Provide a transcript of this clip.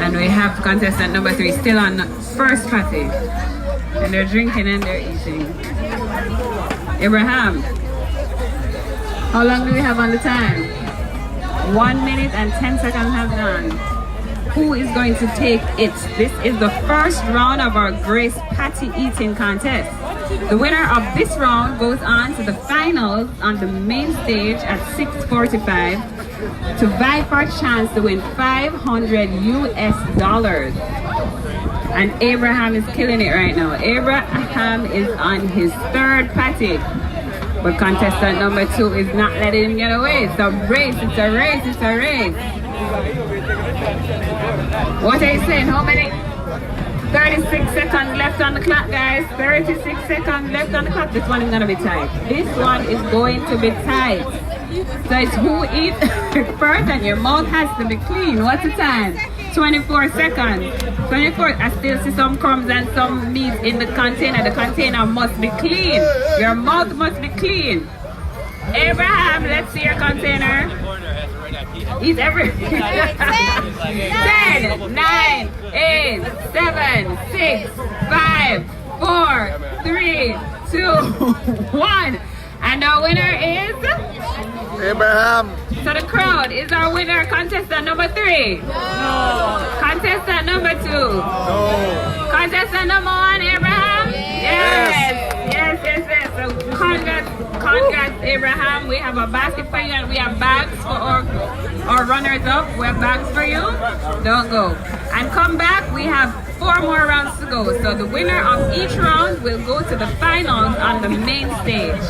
And we have contestant number 3 still on first patty. And they're drinking and they're eating. Abraham, how long do we have on the time? 1 minute and 10 seconds have gone. Who is going to take it? This is the first round of our Grace Patty eating contest. The winner of this round goes on to the finals on the main stage at 6:45 to vie for a chance to win $500 US. And Abraham is killing it right now. Abraham is on his 3rd patty. But contestant number 2 is not letting him get away. It's a race, it's a race, it's a race. What are you saying? How many? 36 seconds left on the clock, guys. 36 seconds left on the clock. This one is gonna be tight. This one is going to be tight. So it's who eats first, and your mouth has to be clean. What's the time? 24 seconds. 24. I still see some crumbs and some meat in the container. The container must be clean. Your mouth must be clean. Abraham, let's see your container. Eat every 10, 9, 8, 7, 6, 5, 4, 3, 2, 1. And our winner is Abraham. So the crowd is our winner. Contestant number 3. No. Contestant number 2. No. Contestant number 1, Abraham. Yes. Yes. So congrats, Abraham. We have a basket for you, and we have bags for our runners up. We have bags for you. Don't go. And come back. We have 4 more rounds to go. So the winner of each round will go to the finals on the main stage.